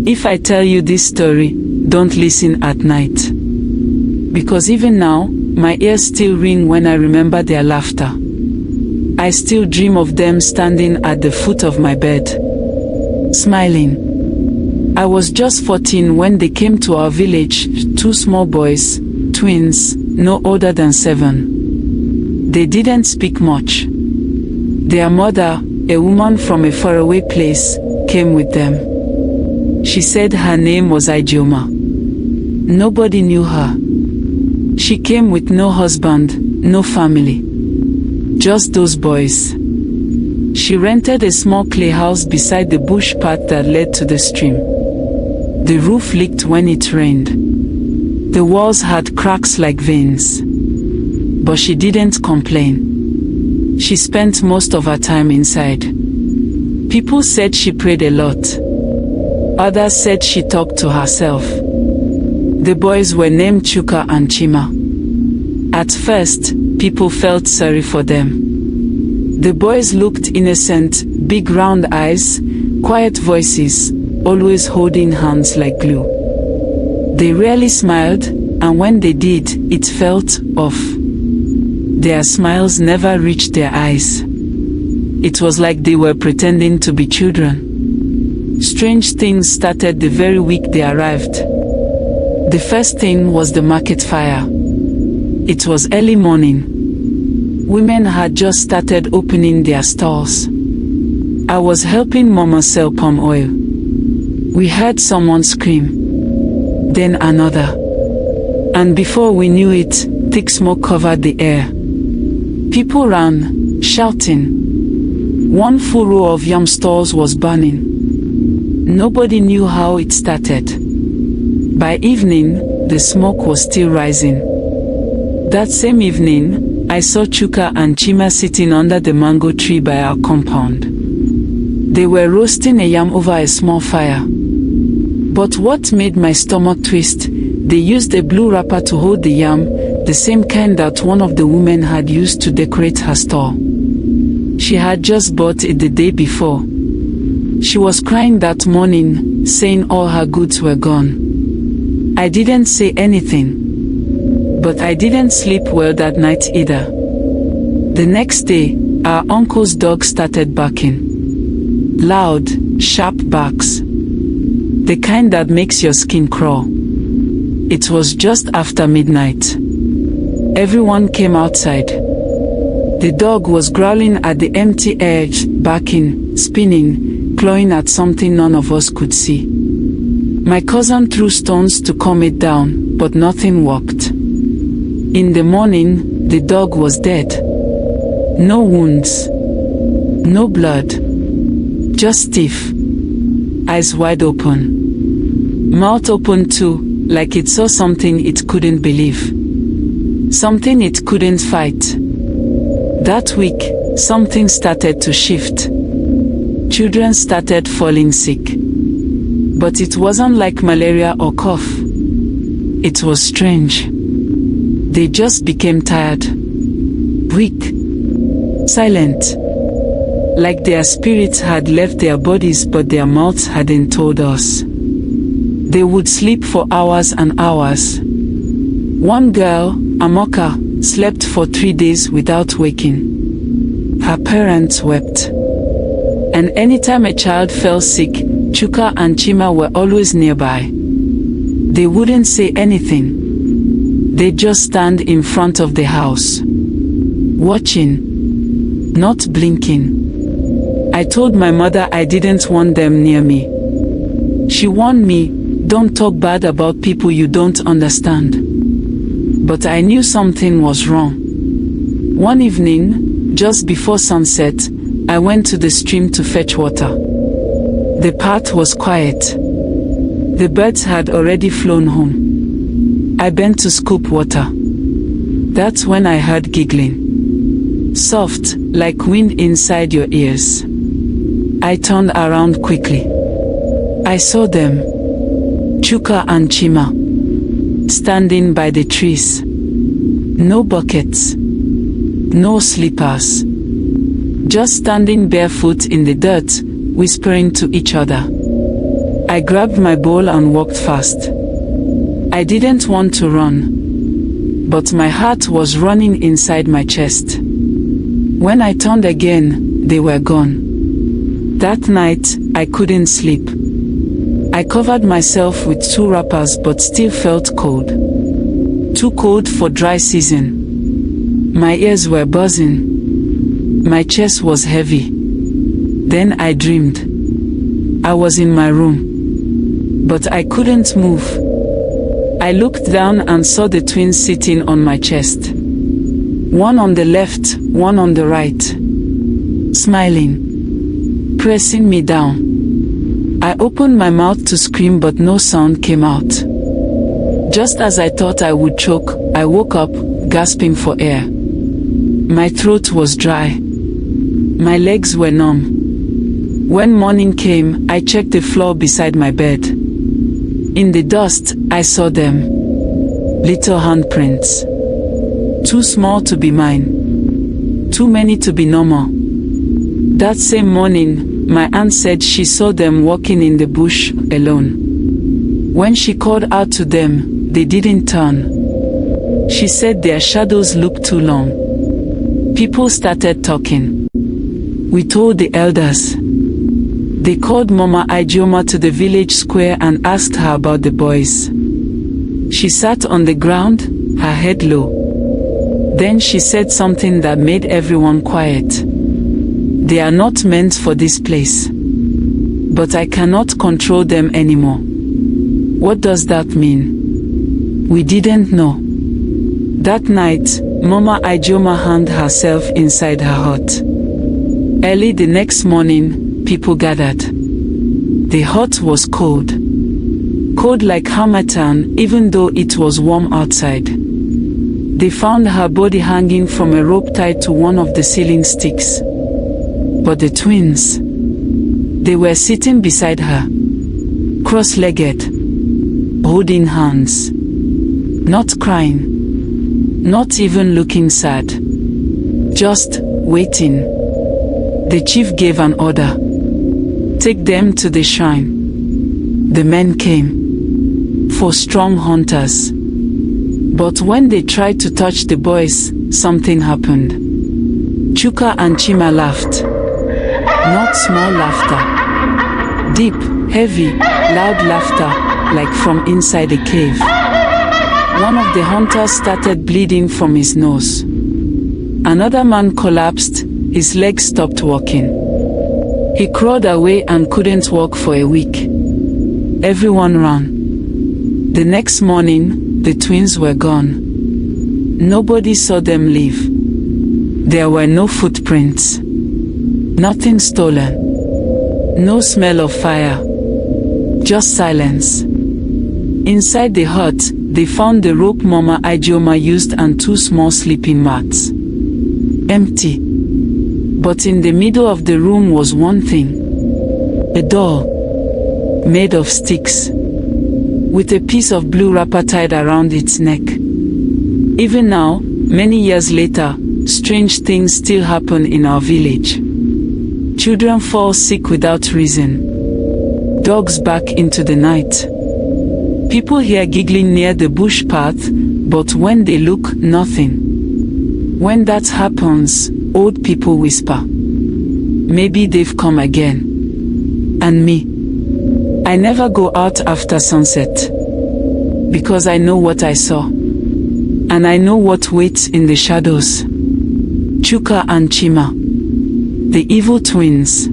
If I tell you this story, don't listen at night. Because even now, my ears still ring when I remember their laughter. I still dream of them standing at the foot of my bed, smiling. I was just 14 when they came to our village, 2 small boys, twins, no older than 7. They didn't speak much. Their mother, a woman from a faraway place, came with them. She said her name was Ijeoma. Nobody knew her. She came with no husband, no family. Just those boys. She rented a small clay house beside the bush path that led to the stream. The roof leaked when it rained. The walls had cracks like veins. But she didn't complain. She spent most of her time inside. People said she prayed a lot. Others said she talked to herself. The boys were named Chuka and Chima. At first, people felt sorry for them. The boys looked innocent, big round eyes, quiet voices, always holding hands like glue. They rarely smiled, and when they did, it felt off. Their smiles never reached their eyes. It was like they were pretending to be children. Strange things started the very week they arrived. The first thing was the market fire. It was early morning. Women had just started opening their stalls. I was helping Mama sell palm oil. We heard someone scream. Then another. And before we knew it, thick smoke covered the air. People ran, shouting. One full row of yam stalls was burning. Nobody knew how it started. By evening, the smoke was still rising. That same evening, I saw Chuka and Chima sitting under the mango tree by our compound. They were roasting a yam over a small fire. But what made my stomach twist, they used a blue wrapper to hold the yam, the same kind that one of the women had used to decorate her stall. She had just bought it the day before. She was crying that morning, saying all her goods were gone. I didn't say anything. But I didn't sleep well that night either. The next day, our uncle's dog started barking. Loud, sharp barks. The kind that makes your skin crawl. It was just after midnight. Everyone came outside. The dog was growling at the empty air, barking, spinning, clawing at something none of us could see. My cousin threw stones to calm it down, but nothing worked. In the morning, the dog was dead. No wounds. No blood. Just stiff. Eyes wide open. Mouth open too, like it saw something it couldn't believe. Something it couldn't fight. That week, something started to shift. Children started falling sick. But it wasn't like malaria or cough. It was strange. They just became tired, weak, silent, like their spirits had left their bodies but their mouths hadn't told us. They would sleep for hours and hours. One girl, Amoka, slept for 3 days without waking. Her parents wept. And anytime a child fell sick, Chuka and Chima were always nearby. They wouldn't say anything. They'd just stand in front of the house, watching, not blinking. I told my mother I didn't want them near me. She warned me, don't talk bad about people you don't understand. But I knew something was wrong. One evening, just before sunset, I went to the stream to fetch water. The path was quiet. The birds had already flown home. I bent to scoop water. That's when I heard giggling. Soft, like wind inside your ears. I turned around quickly. I saw them. Chuka and Chima. Standing by the trees. No buckets. No slippers. Just standing barefoot in the dirt, whispering to each other. I grabbed my bowl and walked fast. I didn't want to run, but my heart was running inside my chest. When I turned again, they were gone. That night, I couldn't sleep. I covered myself with 2 wrappers but still felt cold. Too cold for dry season. My ears were buzzing. My chest was heavy. Then I dreamed. I was in my room, but I couldn't move. I looked down and saw the twins sitting on my chest. One on the left, one on the right. Smiling. Pressing me down. I opened my mouth to scream but no sound came out. Just as I thought I would choke, I woke up, gasping for air. My throat was dry. My legs were numb. When morning came, I checked the floor beside my bed. In the dust, I saw them. Little handprints. Too small to be mine. Too many to be normal. That same morning, my aunt said she saw them walking in the bush, alone. When she called out to them, they didn't turn. She said their shadows looked too long. People started talking. We told the elders. They called Mama Ijeoma to the village square and asked her about the boys. She sat on the ground, her head low. Then she said something that made everyone quiet. They are not meant for this place. But I cannot control them anymore. What does that mean? We didn't know. That night, Mama Ijeoma hung herself inside her hut. Early the next morning, people gathered. The hut was cold. Cold like harmattan, even though it was warm outside. They found her body hanging from a rope tied to one of the ceiling sticks. But the twins, they were sitting beside her, cross-legged, holding hands, not crying, not even looking sad, just waiting. The chief gave an order. Take them to the shrine. The men came, 4 strong hunters. But when they tried to touch the boys, something happened. Chuka and Chima laughed. Not small laughter. Deep, heavy, loud laughter, like from inside a cave. One of the hunters started bleeding from his nose. Another man collapsed, his legs stopped working. He crawled away and couldn't walk for a week. Everyone ran. The next morning, the twins were gone. Nobody saw them leave. There were no footprints. Nothing stolen. No smell of fire. Just silence. Inside the hut, they found the rope Mama Ijeoma used and 2 small sleeping mats. Empty. But in the middle of the room was one thing. A doll. Made of sticks. With a piece of blue wrapper tied around its neck. Even now, many years later, strange things still happen in our village. Children fall sick without reason. Dogs bark into the night. People hear giggling near the bush path, but when they look, nothing. When that happens, old people whisper. Maybe they've come again. And me. I never go out after sunset. Because I know what I saw. And I know what waits in the shadows. Chuka and Chima. The evil twins.